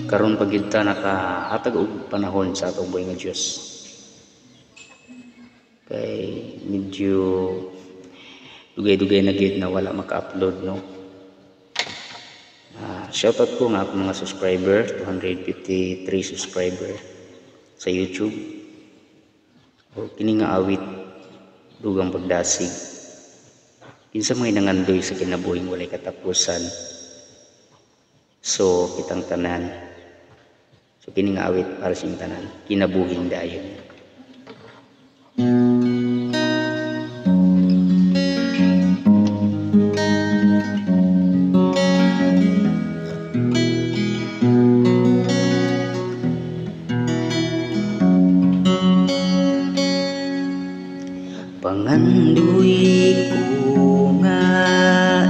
karon pag gyud ta nakahatag og panahon sa atong buhay nga Dios. Kay medyo dugay-dugay na gyud na wala maka-upload, no. Shoutout ko nga akong mga subscriber, 253 subscriber sa YouTube. O kini nga awit dugang pagdasig. Kinsa mga nangandoy sa kinabuhing walay katapusan. So kitang tanan. So kini nga awit para sa tanan, kinabuhing dayon. Pangandoy ko nga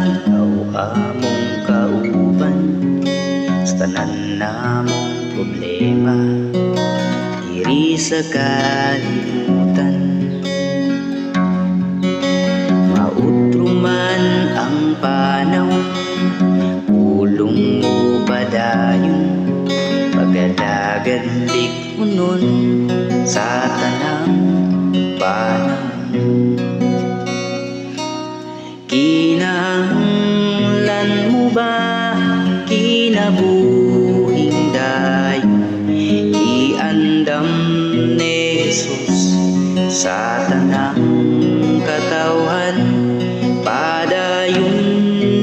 ikaw among kauban sa tanan namong problema diri sa kalibutan. Mautro man ang panahon, pulong mo padayon, pagalagad likunon sa tanang panahon. Kinahanglan mo ba kinabuhing dayon, iandam ni Jesus sa tanang katawhan, padayon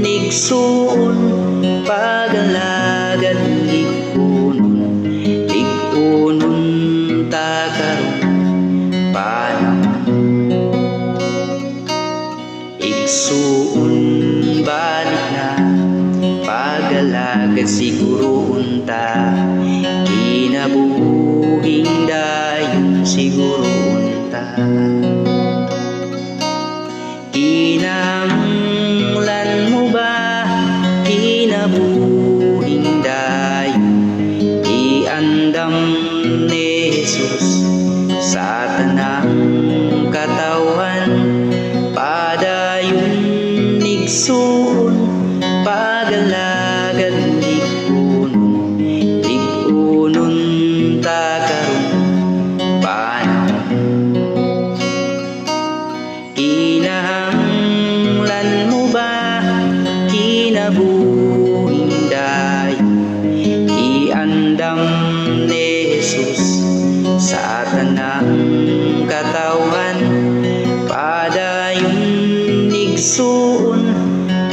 igsuon pagalagad likunon, likunon ta karon panahon. Igsuon balik na pagalagad siguro unta, kinabuhing dayon siguro unta. Kinahanglan mo ba kinabuhing dayon, iandam ni Jesus sa tanang katawhan, padayon igsuon pagalagad likunon, likunon ta karon panahon. Kinahanglan mo ba kinabuhing dayon, iandam ni Jesus sa tanang katawhan, padayon igsuon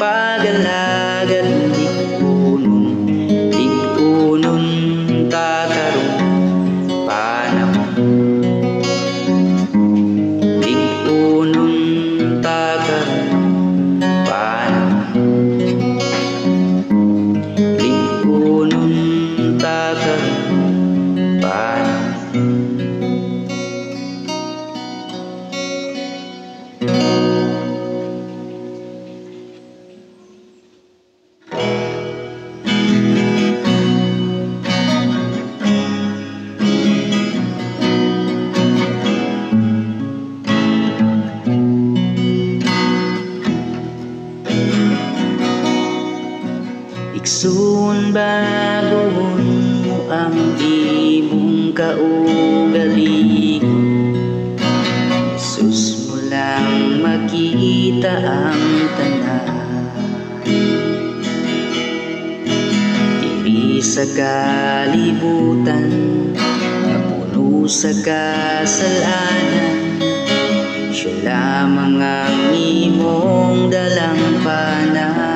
pagalagad likunon, likunon ta karon panahon. Likunon ta karon panahon. Likunon ta karon panahon. Igsuon bagoon mo ang imong kaugalingon, Jesus mo lang makita ang tanan. Diri sa kalibutan napuno sa kasalanan, siya lamang ang imong dalampanan.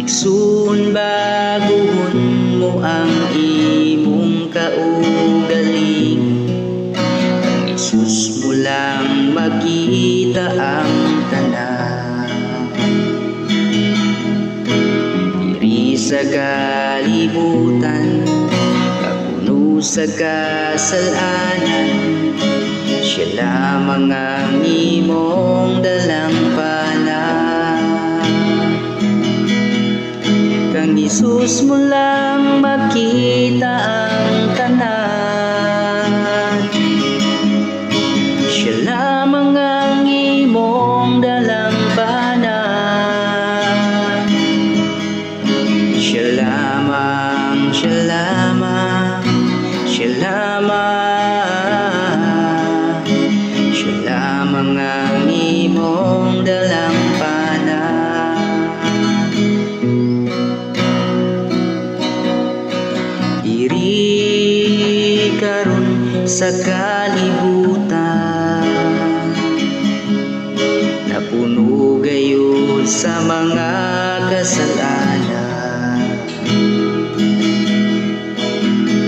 Igsuon bagoon mo ang imong kaugalingon, ang Jesus mo lang makita ang tanan. Diri sa kalibutan napuno sa kasalanan, siya lamang ang imong dalampanan. Kang Jesus mo lang makita ang tanan, siya lamang ang imong dalampanan. sa kalibutan, napuno gayon sa mga kasalanan.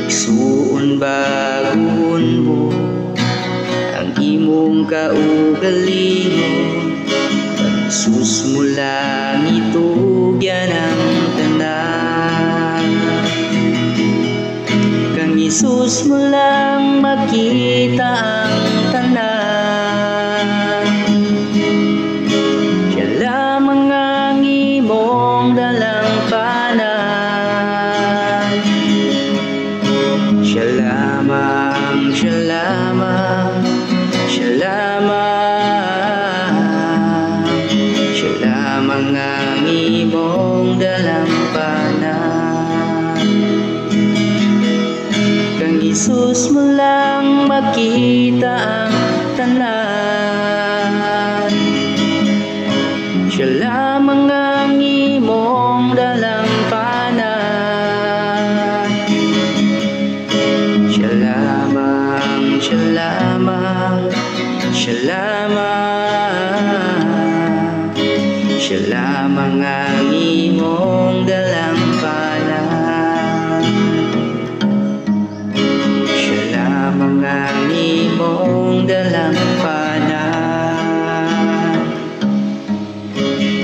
Isuon bagon mo ang imong kaugalingon, Jesus mo lang itugyan ang tanan. Kang Jesus mo lang makita ang tanan. Siya lamang ang imong dalampanan. Siya lamang, siya lamang, siya lamang, siya lamang ang imong dalampanan. Kang Jesus mo lang makita ang tanan. Siya lamang ang imong dalampanan. Siya lamang, siya lamang, siya lamang, siya lamang ang imong dalampanan. Siya lamang ang imong dalampanan.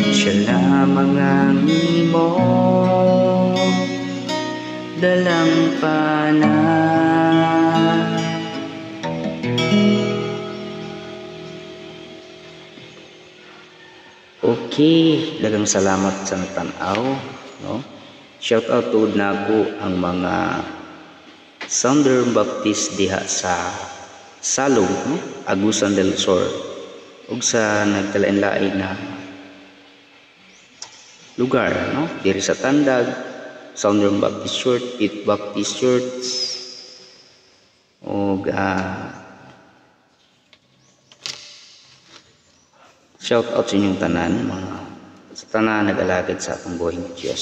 Siya lamang ang imong dalampanan. Okay, daghang salamat sa natanaw, no? Shout out to nako ang mga Southern Baptist diha sa Salog, no? Agusan del Sur, ug sa nagkalain-lain na lugar, no? Diri sa Tandag, Southern Baptist Church, Fifth Baptist Church, ug shout out sa inyong tanan, mga sa tanan nag-alagad sa atong buhay ng Diyos.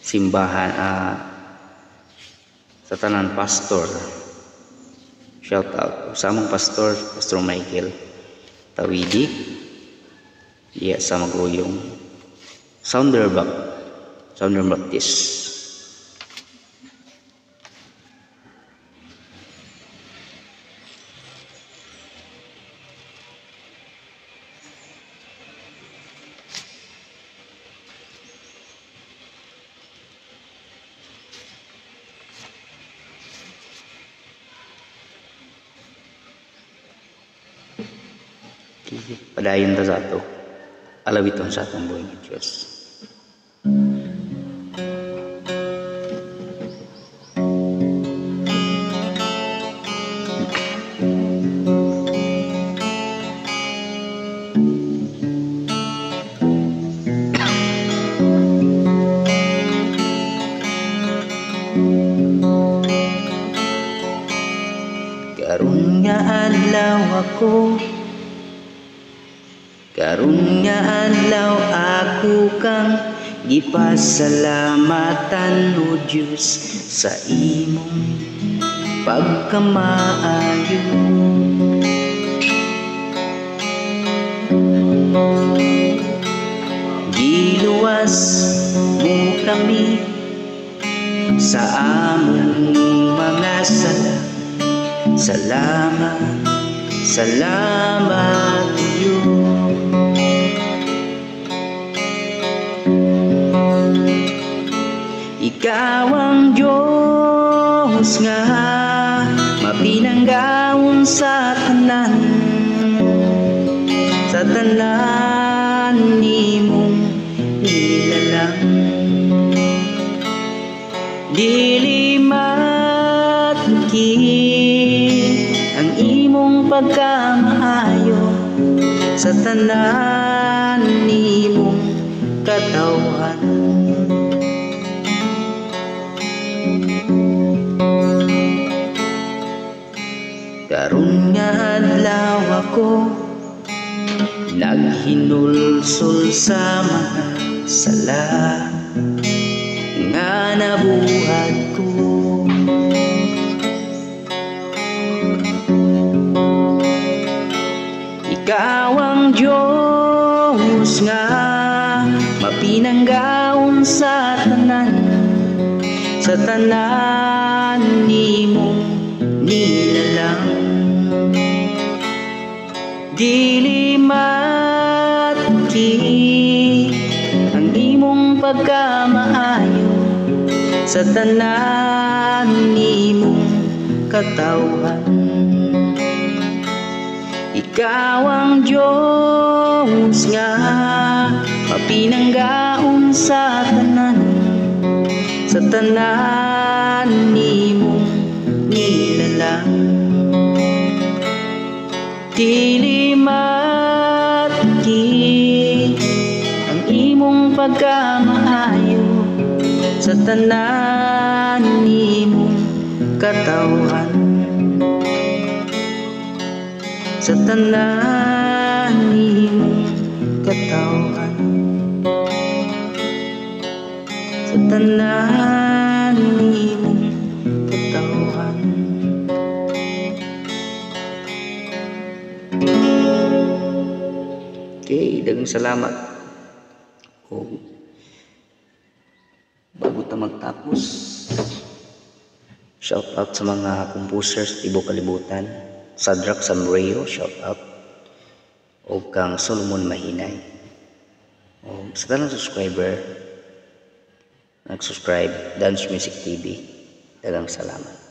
Simbahan, sa tanan pastor, shout out sa among pastor, Pastor Michael Tawidi, diya sa Maguyong, Southern Baptist. Padayon ta sa ato, alawiton sa atong buhay ng Diyos. Karon nga adlaw ako, karon nga adlaw ako kang gipasalamatan o Diyos sa imong pagkamaayo. Giluwas mo kami sa among mga sala. Salamat, salamat Diyos. Ikaw ang Diyos nga mapinanggaon sa tanan nimong nilalang. Dili matki ang imong pagkamaayo sa tanan nimong katawan. Karon nga adlaw ako naghinulsol sa mga sala nga nabuhat ko. mapinanggaon sa tanan nimong nilalang. Dili matki ang imong pagkamaayo sa tanan nimong katawhan. Ikaw ang Diyos nga mapinanggaon sa tanan nimong nilalang. Dili matki ang imong pagkamaayo sa tanan nimong katawhan. Sa tanan nimong katawhan. Sa tanan nimong katawhan. Okay, daghang salamat. O, bago ta magtapos, shout out sa mga composers tibok kalibutan. Sadrak Samreo, shout out. O kang Solomon Mahinay. O sa tanang subscriber nag-subscribe Dance Music TV, daghang salamat.